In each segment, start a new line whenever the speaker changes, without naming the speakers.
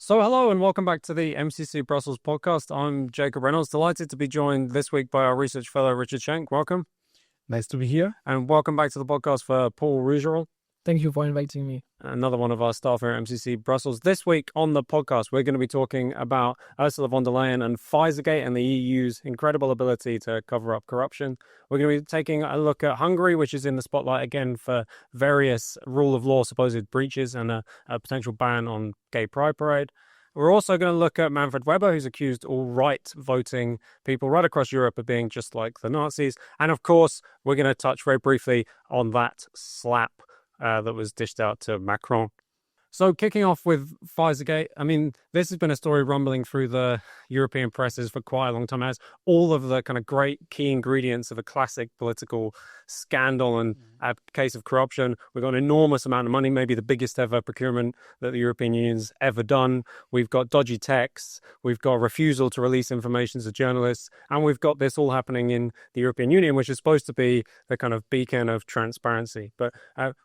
So hello and welcome back to the MCC Brussels podcast. I'm Jacob Reynolds, delighted to be joined this week by our research fellow Richard Schenk. Welcome.
Nice to be here.
And welcome back to the podcast for Paul Rougeron.
Thank you for inviting me.
Another one of our staff here at MCC Brussels. This week on the podcast, we're going to be talking about Ursula von der Leyen and Pfizergate and the EU's incredible ability to cover up corruption. We're going to be taking a look at Hungary, which is in the spotlight again for various rule of law supposed breaches and a potential ban on gay pride parade. We're also going to look at Manfred Weber, who's accused all right-voting people right across Europe of being just like the Nazis. And of course, we're going to touch very briefly on that slap that was dished out to Macron. So kicking off with Pfizergate, I mean, this has been a story rumbling through the European presses for quite a long time. It has all of the kind of great key ingredients of a classic political scandal and a case of corruption. We've got an enormous amount of money, maybe the biggest ever procurement that the European Union's ever done. We've got dodgy texts. We've got refusal to release information to journalists. And we've got this all happening in the European Union, which is supposed to be the kind of beacon of transparency. But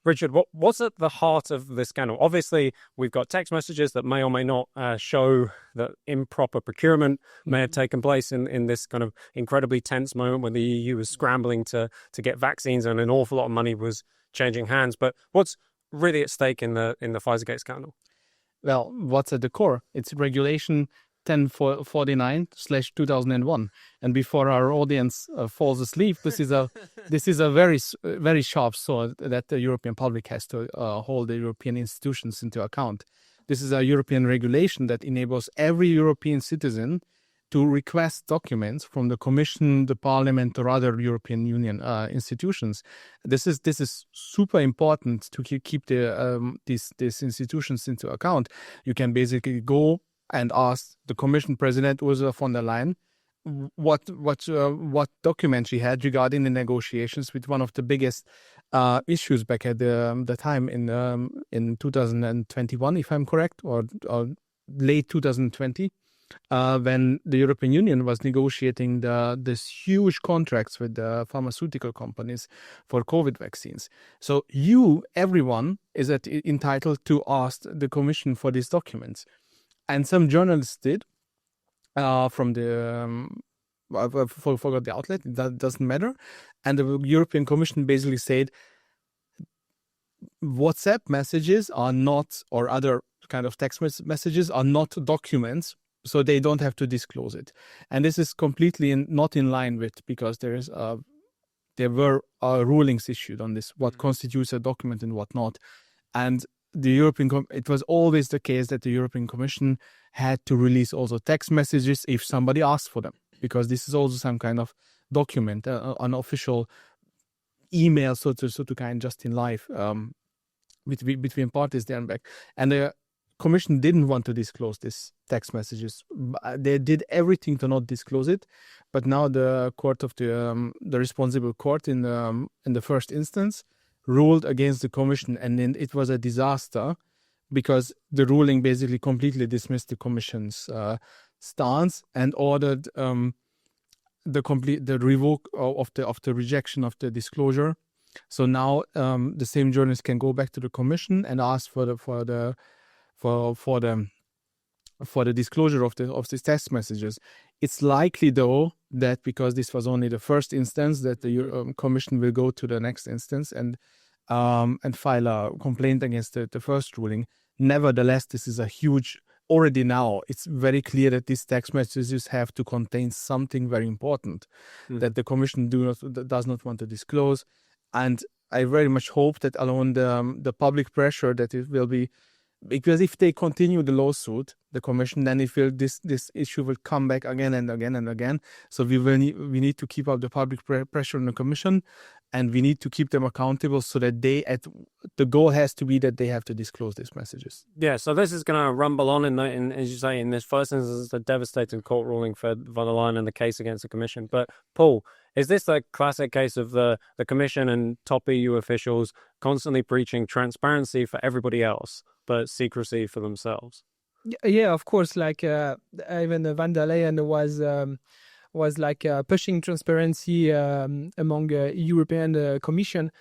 Richard, what's at the heart of this scandal? Obviously, we've got text messages that may or may not show that improper procurement may have taken place in this kind of incredibly tense moment when the EU was scrambling to get vaccines and an awful lot of money was changing hands. But what's really at stake in the Pfizergate scandal?
Well, what's at the core? It's Regulation 1049/2001. And before our audience falls asleep, this is a very sharp sword that the European public has to hold the European institutions into account. This is a European regulation that enables every European citizen to request documents from the Commission, the Parliament, or other European Union institutions. This is super important to keep these institutions into account. You can basically go and ask the Commission President Ursula von der Leyen what document she had regarding the negotiations with one of the biggest issues back at the time in 2021, if I'm correct, or late 2020. When the European Union was negotiating this huge contracts with the pharmaceutical companies for COVID vaccines. So everyone is entitled to ask the Commission for these documents. And some journalists did from the, I forgot the outlet, that doesn't matter. And the European Commission basically said WhatsApp messages are not, or other kind of text messages are not documents, so they don't have to disclose it. And this is completely not in line with, because there were rulings issued on this, what constitutes a document and what not. And it was always the case that the European Commission had to release also text messages if somebody asked for them, because this is also some kind of document, an official email, so to kind, just in life, between parties there and back. And the Commission didn't want to disclose these text messages. They did everything to not disclose it, but now the court of the responsible court in the first instance ruled against the Commission, and then it was a disaster because the ruling basically completely dismissed the Commission's stance and ordered the revoke of the rejection of the disclosure. So now the same journalists can go back to the Commission and ask for the disclosure of these text messages. It's likely, though, that because this was only the first instance, that the Commission will go to the next instance and file a complaint against the first ruling. Nevertheless, this is a huge. Already now, it's very clear that these text messages have to contain something very important that the Commission does not want to disclose. And I very much hope that along the public pressure that it will be. Because if they continue the lawsuit, the Commission, then this issue will come back again and again and again. So we need to keep up the public pressure on the Commission, and we need to keep them accountable so that the goal has to be that they have to disclose these messages.
Yeah, so this is going to rumble on in as you say, in this first instance, it's a devastating court ruling for von der Leyen and the case against the Commission. But Paul, is this a classic case of the Commission and top EU officials constantly preaching transparency for everybody else, but secrecy for themselves?
Yeah, of course. Like even von der Leyen was like pushing transparency among European Commission,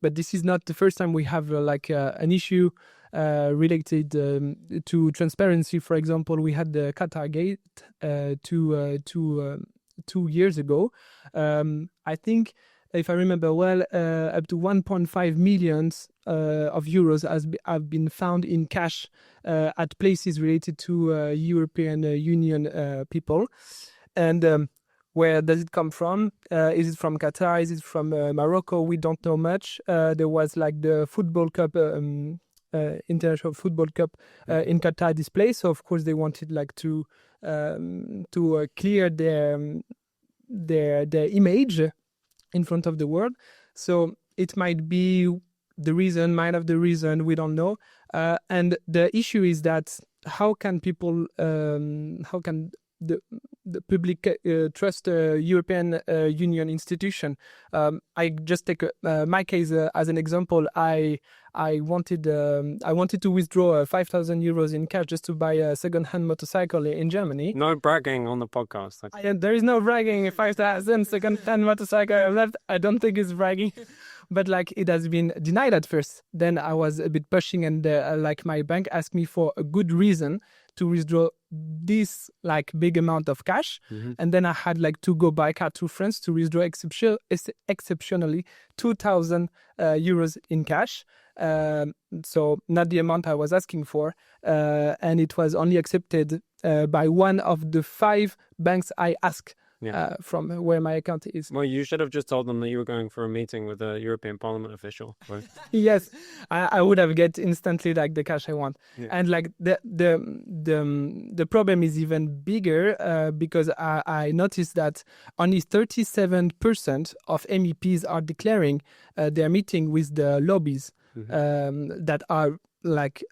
but this is not the first time we have an issue related to transparency. For example, we had the Qatargate 2 years ago. I think, if I remember well, up to 1.5 million of euros have been found in cash at places related to European Union people. And where does it come from? Is it from Qatar? Is it from Morocco? We don't know much. There was like the football cup, international football cup in Qatar display. So of course they wanted like to clear their image in front of the world. So it might be the reason, we don't know. And the issue is that how can the public trust European Union institution? I just take my case as an example. I wanted to withdraw 5,000 euros in cash just to buy a second-hand motorcycle in Germany.
No bragging on the podcast.
There is no bragging. 5,000 second-hand motorcycle left. I don't think it's bragging. But like it has been denied at first. Then I was a bit pushing, and like my bank asked me for a good reason to withdraw this like big amount of cash. And then I had like to go by car to France to withdraw exceptionally 2,000 euros in cash. So not the amount I was asking for. And it was only accepted by one of the 5 banks I asked. From where my account is.
Well, you should have just told them that you were going for a meeting with a European Parliament official.
Yes, I would have get instantly like the cash I want. And like the problem is even bigger because I noticed that only 37% of MEPs are declaring their meeting with the lobbies that are like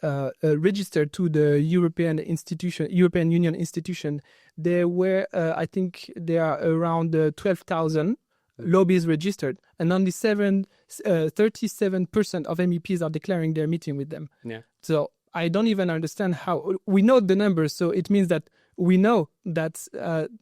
registered to the European Union institution. There were, I think, there are around 12,000 lobbies registered, and only 37% of MEPs are declaring their meeting with them. So I don't even understand how. We know the numbers, so it means that we know that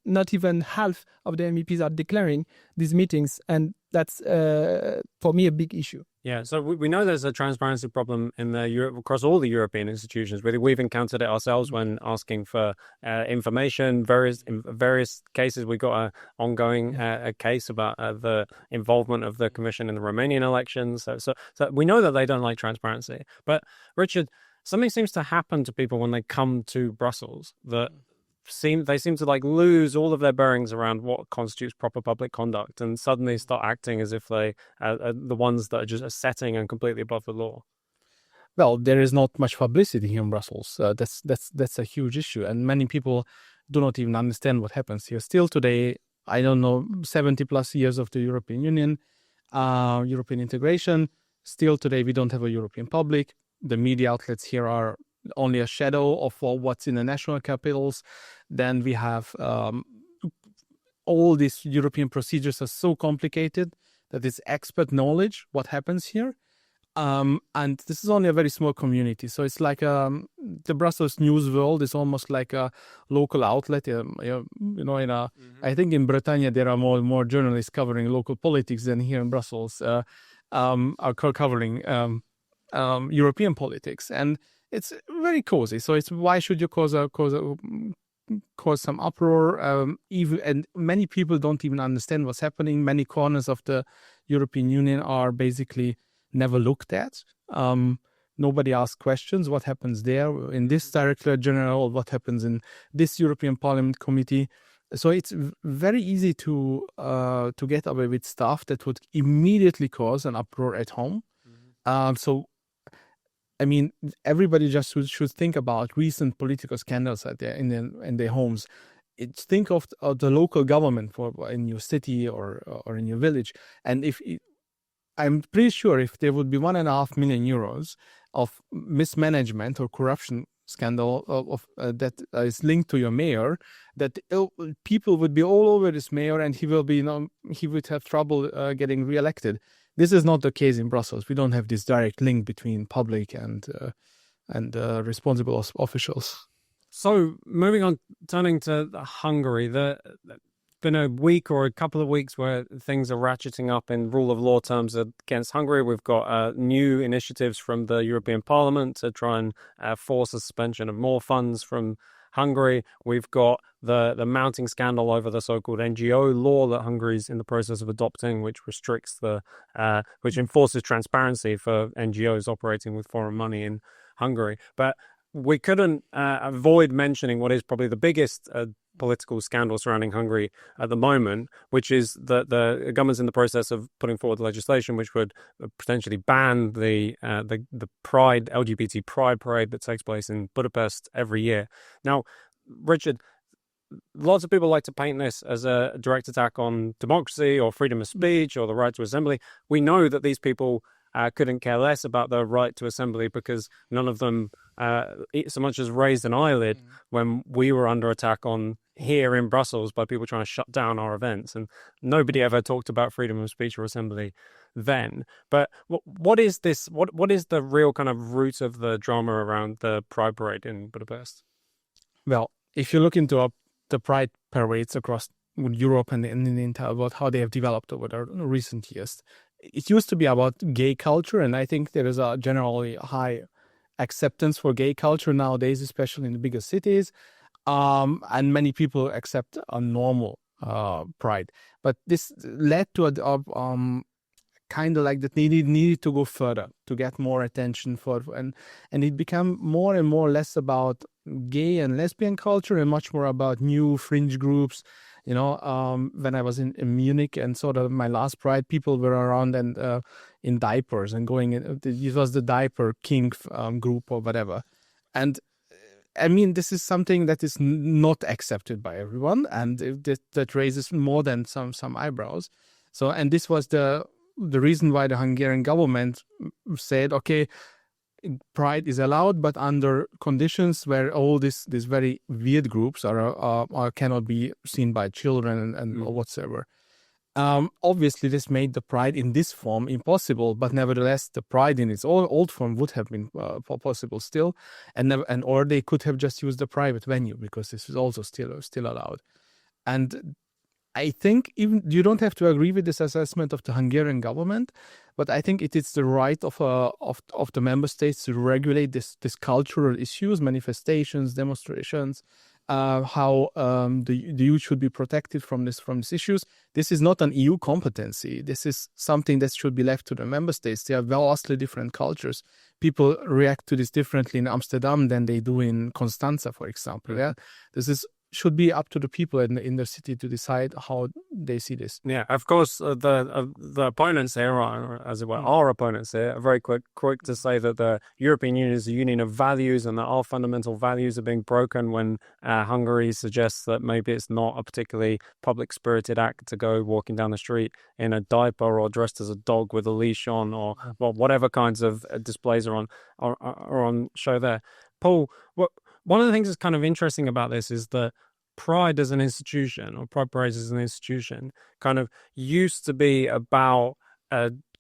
not even half of the MEPs are declaring these meetings, and that's for me a big issue.
Yeah, so we know there's a transparency problem in across all the European institutions. We've encountered it ourselves when asking for information. In various cases, we got an ongoing a case about the involvement of the Commission in the Romanian elections. So we know that they don't like transparency. But Richard, something seems to happen to people when they come to Brussels that they seem to like lose all of their bearings around what constitutes proper public conduct, and suddenly start acting as if they are the ones that are just setting and completely above the law.
Well, there is not much publicity here in Brussels. That's a huge issue, and many people do not even understand what happens here. Still today, I don't know, 70 plus years of the European Union, European integration. Still today, we don't have a European public. The media outlets here are only a shadow of what's in the national capitals. Then we have all these European procedures are so complicated that it's expert knowledge what happens here. And this is only a very small community. So it's like the Brussels news world is almost like a local outlet. I think in Bretagne there are more journalists covering local politics than here in Brussels are covering European politics. And it's very cozy. So it's why should you cause some uproar? And many people don't even understand what's happening. Many corners of the European Union are basically never looked at. Nobody asks questions. What happens there in this Directorate General? What happens in this European Parliament committee? So it's very easy to get away with stuff that would immediately cause an uproar at home. I mean, everybody just should think about recent political scandals in their homes. Think of the local government in your city or in your village. And I'm pretty sure if there would be 1.5 million euros of mismanagement or corruption scandal that is linked to your mayor, that people would be all over this mayor, and he would have trouble getting reelected. This is not the case in Brussels. We don't have this direct link between public and responsible officials.
So moving on, turning to Hungary, been a week or a couple of weeks where things are ratcheting up in rule of law terms against Hungary. We've got new initiatives from the European Parliament to try and force a suspension of more funds from Hungary. We've got the mounting scandal over the so-called NGO law that Hungary's in the process of adopting, which restricts which enforces transparency for NGOs operating with foreign money in Hungary. But we couldn't avoid mentioning what is probably the biggest political scandal surrounding Hungary at the moment, which is that the government's in the process of putting forward legislation which would potentially ban the Pride LGBT Pride parade that takes place in Budapest every year. Now, Richard, lots of people like to paint this as a direct attack on democracy or freedom of speech or the right to assembly. We know that these people couldn't care less about the right to assembly because none of them so much as raised an eyelid when we were under attack on here in Brussels by people trying to shut down our events, and nobody ever talked about freedom of speech or assembly then. But what is this? What is the real kind of root of the drama around the Pride Parade in Budapest?
Well, if you look into the Pride parades across Europe and in the entire world, how they have developed over the recent years, it used to be about gay culture, and I think there is a generally high acceptance for gay culture nowadays, especially in the bigger cities, and many people accept a normal pride. But this led to a kind of like that needed to go further to get more attention and it became more and more less about gay and lesbian culture and much more about new fringe groups. You know, when I was in Munich and sort of my last Pride, people were around and in diapers and going in. It was the diaper king group or whatever. And I mean, this is something that is not accepted by everyone, and that raises more than some eyebrows. So, and this was the reason why the Hungarian government said, okay, Pride is allowed, but under conditions where all these very weird groups are cannot be seen by children and whatsoever. Obviously, this made the Pride in this form impossible, but nevertheless, the Pride in its old form would have been possible still, or they could have just used the private venue because this is also still allowed. And I think even you don't have to agree with this assessment of the Hungarian government, but I think it is the right of the member states to regulate this cultural issues, manifestations, demonstrations, how the youth should be protected from these issues. This is not an EU competency. This is something that should be left to the member states. They are vastly different cultures. People react to this differently in Amsterdam than they do in Constanza, for example. Yeah, should be up to the people in the city to decide how they see this.
Yeah, of course, the opponents here, as it were, our opponents here, are very quick to say that the European Union is a union of values and that our fundamental values are being broken when Hungary suggests that maybe it's not a particularly public-spirited act to go walking down the street in a diaper or dressed as a dog with a leash on or whatever kinds of displays are on show there. Paul, one of the things that's kind of interesting about this is that Pride as an institution, or Pride Parades as an institution, kind of used to be about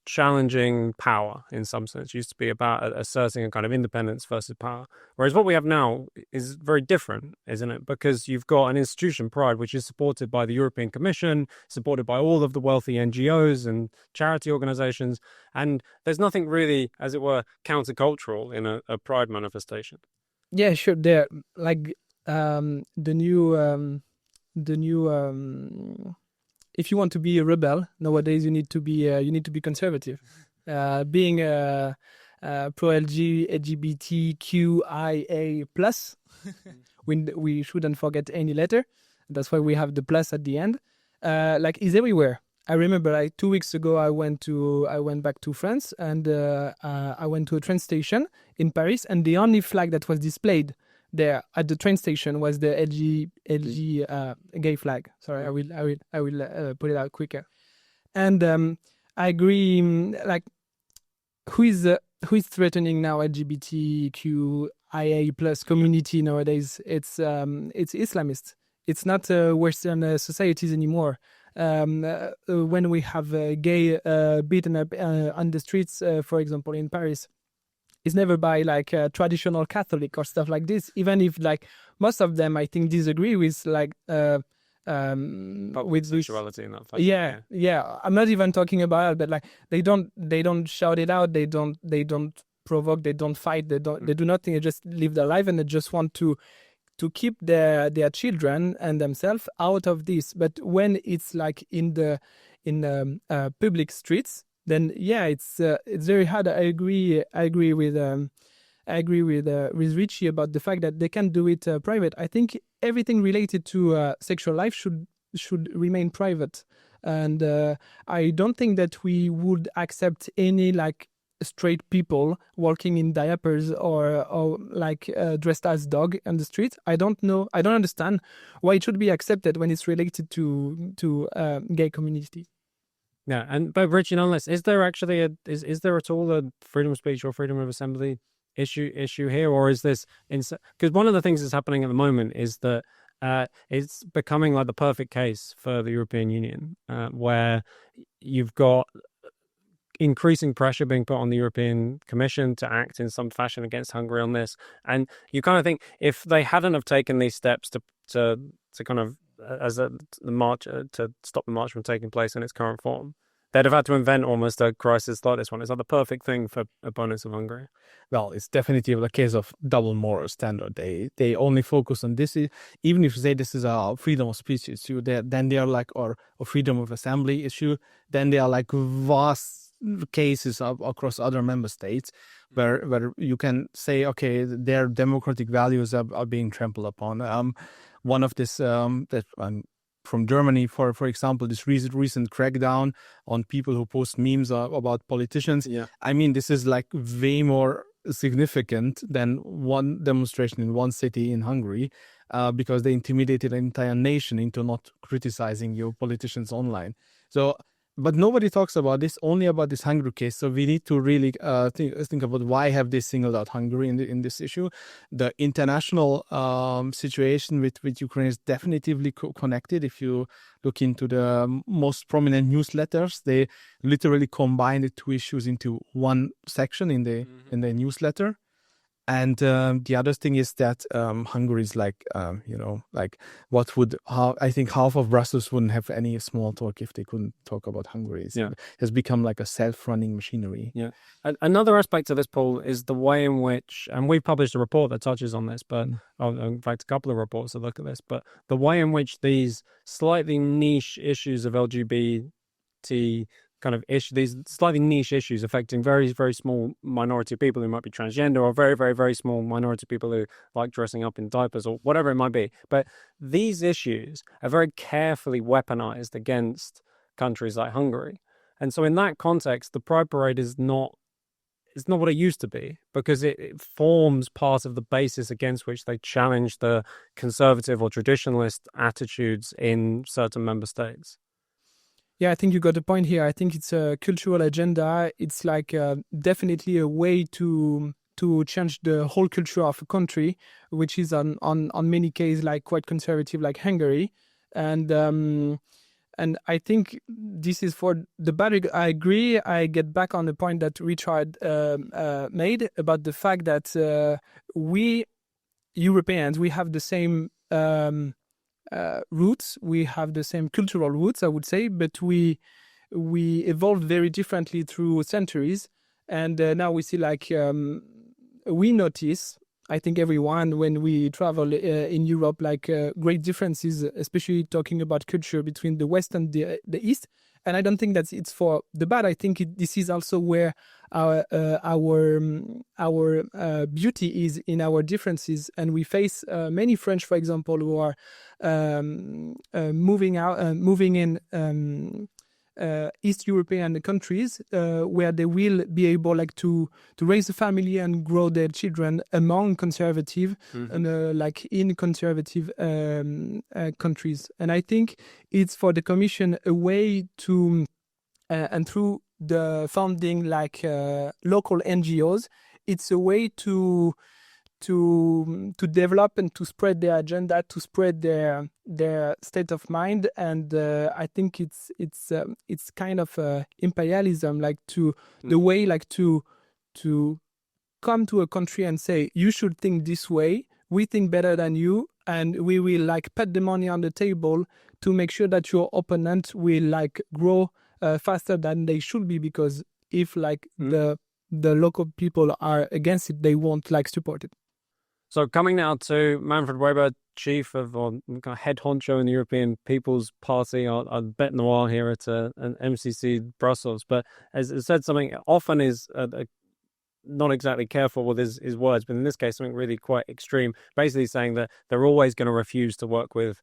challenging power in some sense, used to be about asserting a kind of independence versus power. Whereas what we have now is very different, isn't it? Because you've got an institution, Pride, which is supported by the European Commission, supported by all of the wealthy NGOs and charity organizations, and there's nothing really, as it were, countercultural in a Pride manifestation.
Yeah, sure. There, like the new. If you want to be a rebel nowadays, you need to be conservative. Being pro LGBTQIA plus, we shouldn't forget any letter. That's why we have the plus at the end. Like is everywhere. I remember like 2 weeks ago I went back to France and I went to a train station in Paris, and the only flag that was displayed there at the train station was the LG gay flag. Sorry, I will put it out quicker. And I agree. Like, who is threatening now LGBTQIA plus community nowadays? It's Islamists. It's not Western societies anymore. When we have gay beaten up on the streets, for example, in Paris, it's never by like traditional Catholic or stuff like this. Even if like most of them, I think, disagree with like
But
with this.
sexuality in that.
Yeah. I'm not even talking about it, but like they don't shout it out. They don't provoke. They don't fight. They do nothing. They just live their life, and they just want to keep their children and themselves out of this. But when it's like in the public streets, then it's very hard. I agree with Richie about the fact that they can do it private. I think everything related to sexual life should remain private, and I don't think that we would accept any like straight people walking in diapers or like dressed as dog on the street. I don't understand why it should be accepted when it's related to gay community.
Yeah, but Richie, nonetheless, is there actually is there at all a freedom of speech or freedom of assembly issue here, or is this because one of the things that's happening at the moment is that it's becoming like the perfect case for the European Union, where you've got increasing pressure being put on the European Commission to act in some fashion against Hungary on this, and you kind of think if they hadn't have taken these steps to kind of the march to stop the march from taking place in its current form, they'd have had to invent almost a crisis like this one. It's like the perfect thing for opponents of Hungary.
Well, it's definitely a case of double moral standard. They only focus on this. Even if you say this is a freedom of speech issue, then they are like, or a freedom of assembly issue, then they are like vast cases across other member states where you can say, okay, their democratic values are being trampled upon. One of this from Germany, for example, this recent crackdown on people who post memes about politicians.
Yeah.
I mean, this is like way more significant than one demonstration in one city in Hungary, because they intimidated an entire nation into not criticizing your politicians online. So, but nobody talks about this, only about this Hungary case. So we need to really think about why have they singled out Hungary in this issue. The international situation with Ukraine is definitively connected. If you look into the most prominent newsletters, they literally combine the two issues into one section in the newsletter. And the other thing is that Hungary is like, I think half of Brussels wouldn't have any small talk if they couldn't talk about Hungary. It has become like a self-running machinery.
Yeah. Another aspect of this, Paul, is the way in which, and we've published a report that touches on this, but in fact, a couple of reports that look at this, but the way in which these slightly niche issues of LGBT these slightly niche issues affecting very, very small minority of people who might be transgender, or very, very, very small minority of people who like dressing up in diapers, or whatever it might be. But these issues are very carefully weaponized against countries like Hungary. And so in that context, the Pride Parade is not what it used to be, because it forms part of the basis against which they challenge the conservative or traditionalist attitudes in certain member states.
Yeah, I think you got the point here. I think it's a cultural agenda. It's like definitely a way to change the whole culture of a country, which is on many cases like quite conservative, like Hungary. And I think this is for the bad. I agree. I get back on the point that Richard made about the fact that we Europeans, we have the same roots, we have the same cultural roots, I would say, but we evolved very differently through centuries, and now we see like we notice, I think everyone, when we travel in Europe, like great differences, especially talking about culture between the West and the East. And I don't think that it's for the bad. I think this is also where our beauty is, in our differences. And we face many French, for example, who are moving in East European countries where they will be able like to raise a family and grow their children among conservative and like in conservative countries. And I think it's for the Commission a way to and through the founding like local NGOs, it's a way to develop and to spread their agenda, to spread their state of mind. And I think it's kind of imperialism, like the way like to come to a country and say, you should think this way, we think better than you, and we will like put the money on the table to make sure that your opponent will like grow faster than they should be, because if like the local people are against it, they won't like support it.
So coming now to Manfred Weber, chief of or kind of head honcho in the European People's Party, our bête noire here at an MCC Brussels. But as I said, something often is not exactly careful with his words, but in this case, something really quite extreme, basically saying that they're always going to refuse to work with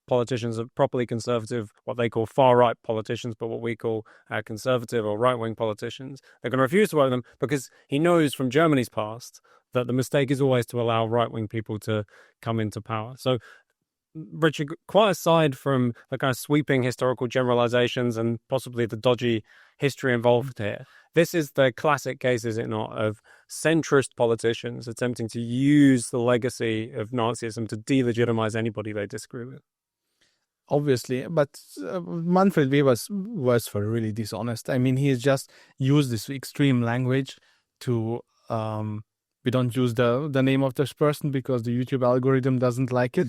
politicians of properly conservative, what they call far-right politicians, but what we call conservative or right-wing politicians. They're going to refuse to work with them because he knows from Germany's past that the mistake is always to allow right-wing people to come into power. So, Richard, quite aside from the kind of sweeping historical generalizations and possibly the dodgy history involved here, this is the classic case, is it not, of centrist politicians attempting to use the legacy of Nazism to delegitimize anybody they disagree with.
Obviously, but Manfred Weber was for really dishonest. I mean, he has just used this extreme language to. We don't use the name of this person because the YouTube algorithm doesn't like it.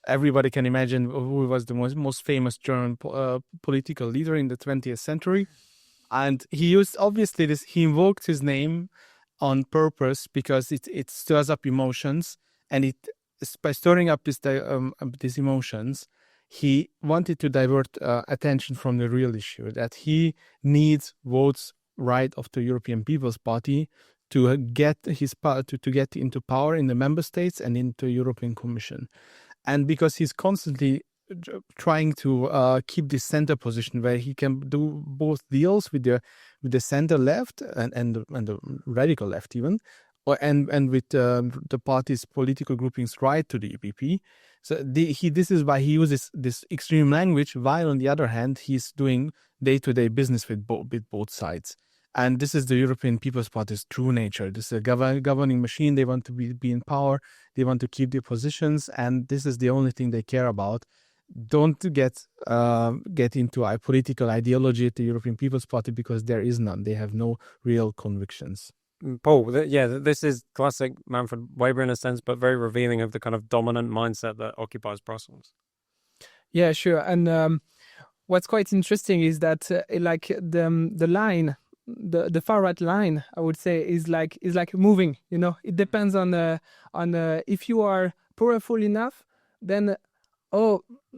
Everybody can imagine who was the most famous German political leader in the 20th century, and he used obviously this. He invoked his name on purpose because it stirs up emotions, and it. By stirring up these emotions, he wanted to divert attention from the real issue, that he needs votes right of the European People's Party to get to get into power in the member states and into European Commission. And because he's constantly trying to keep this center position where he can do both deals with the center left and the radical left even, and with the party's political groupings right to the EPP. So this is why he uses this extreme language, while on the other hand, he's doing day-to-day business with both sides. And this is the European People's Party's true nature. This is a governing machine. They want to be in power. They want to keep their positions. And this is the only thing they care about. Don't get into a political ideology at the European People's Party, because there is none. They have no real convictions.
Paul, this is classic Manfred Weber in a sense, but very revealing of the kind of dominant mindset that occupies Brussels.
Yeah, sure. And what's quite interesting is that like the line, the far right line, I would say, is like moving. You know, it depends on if you are powerful enough, then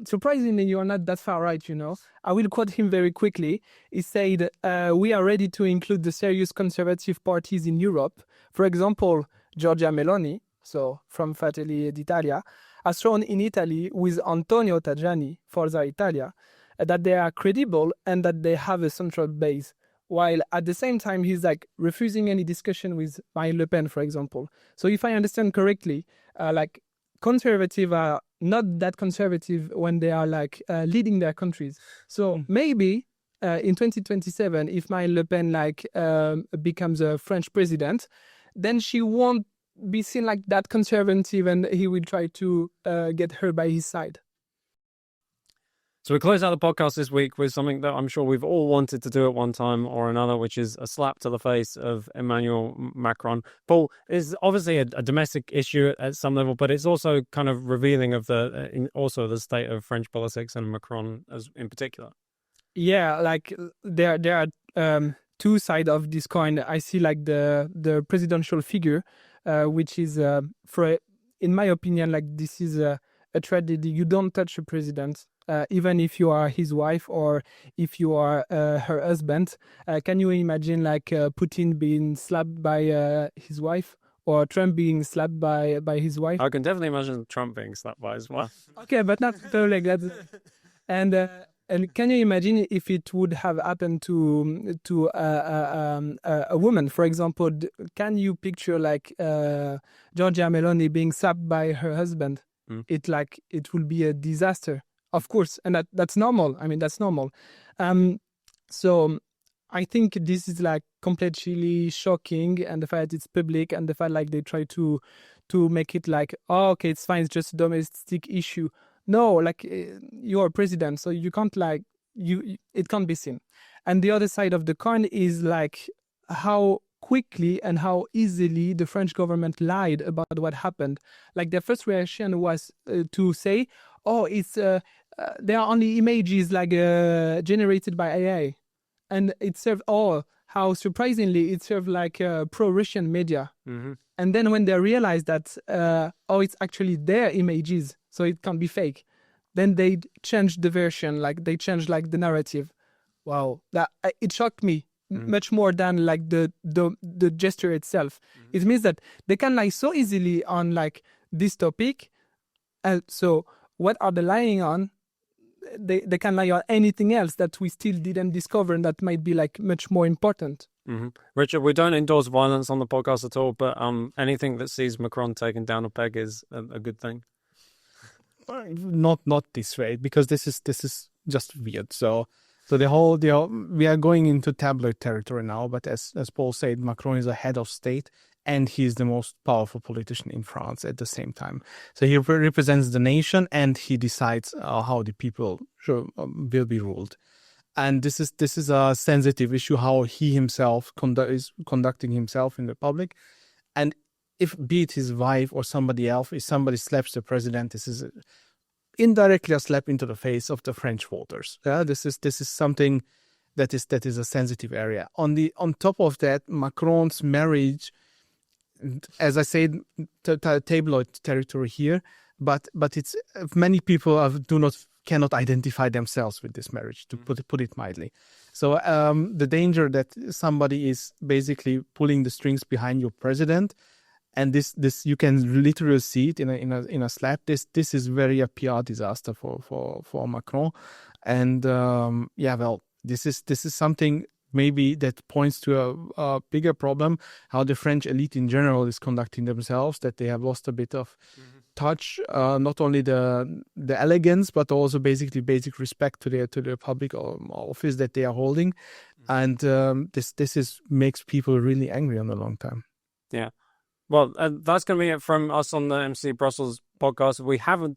surprisingly, you are not that far right, you know. I will quote him very quickly. He said, we are ready to include the serious conservative parties in Europe. For example, Giorgia Meloni, so from Fratelli d'Italia, has shown in Italy with Antonio Tajani, Forza Italia, that they are credible and that they have a central base. While at the same time, he's like refusing any discussion with Marine Le Pen, for example. So if I understand correctly, like conservative are not that conservative when they are like leading their countries. So maybe in 2027, if Marine Le Pen like becomes a French president, then she won't be seen like that conservative, and he will try to get her by his side.
So we close out the podcast this week with something that I'm sure we've all wanted to do at one time or another, which is a slap to the face of Emmanuel Macron. Paul, is obviously a domestic issue at some level, but it's also kind of revealing of the state of French politics and Macron as in particular. Yeah, like there are two sides of this coin. I see like the presidential figure, which is in my opinion, like this is a tragedy. You don't touch a president. Even if you are his wife or if you are her husband. Can you imagine like Putin being slapped by his wife, or Trump being slapped by his wife? I can definitely imagine Trump being slapped by his wife.
Okay, but not so like that. And can you imagine if it would have happened to a woman, for example? Can you picture like Giorgia Meloni being slapped by her husband? It will be a disaster. Of course, and that's normal. I mean, that's normal. So I think this is like completely shocking, and the fact it's public, and the fact like they try to make it like, oh, okay, it's fine, it's just a domestic issue. No, like you're a president, so you can't like it can't be seen. And the other side of the coin is like how quickly and how easily the French government lied about what happened. Like their first reaction was to say, "Oh, it's there are only images like generated by AI," and it served how surprisingly it served like pro-Russian media.
Mm-hmm.
And then when they realized that it's actually their images, so it can't be fake, then they changed the version, like they changed like the narrative. Wow, that it shocked me much more than like the gesture itself. It means that they can lie so easily on like this topic, and so what are they lying on? They can lie on anything else that we still didn't discover and that might be like much more important.
Mm-hmm. Richard, we don't endorse violence on the podcast at all, but anything that sees Macron taken down a peg is a good thing.
Not this way, because this is just weird. So we are going into tabloid territory now. But as Paul said, Macron is a head of state, and he's the most powerful politician in France at the same time. So he represents the nation, and he decides how the people will be ruled. And this is a sensitive issue, how he himself is conducting himself in the public. And if, be it his wife or somebody else, if somebody slaps the president, this is indirectly a slap into the face of the French voters. Yeah, this is something that is a sensitive area. On top of that, Macron's marriage, as I said, tabloid territory here, but it's many people cannot identify themselves with this marriage, to put it mildly. So the danger that somebody is basically pulling the strings behind your president, and this you can literally see it in a slap. This is very a PR disaster for Macron, and this is something maybe that points to a bigger problem, how the French elite in general is conducting themselves, that they have lost a bit of touch, not only the elegance, but also basically basic respect to the public office that they are holding. And this makes people really angry on the long term.
Yeah. Well, that's going to be it from us on the MCC Brussels podcast.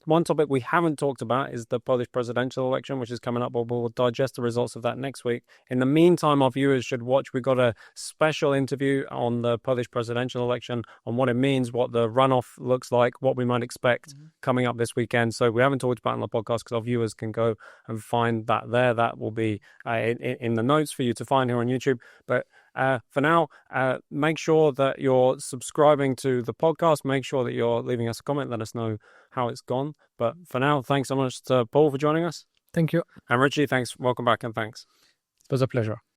One topic we haven't talked about is the Polish presidential election, which is coming up. We'll digest the results of that next week. In the meantime, our viewers should watch. We've got a special interview on the Polish presidential election, on what it means, what the runoff looks like, what we might expect coming up this weekend. So we haven't talked about it on the podcast because our viewers can go and find that there. That will be in the notes for you to find here on YouTube. But for now, make sure that you're subscribing to the podcast. Make sure that you're leaving us a comment. Let us know how it's gone. But for now, thanks so much to Paul for joining us.
Thank you.
And Richie, thanks. Welcome back, and thanks.
It was a pleasure.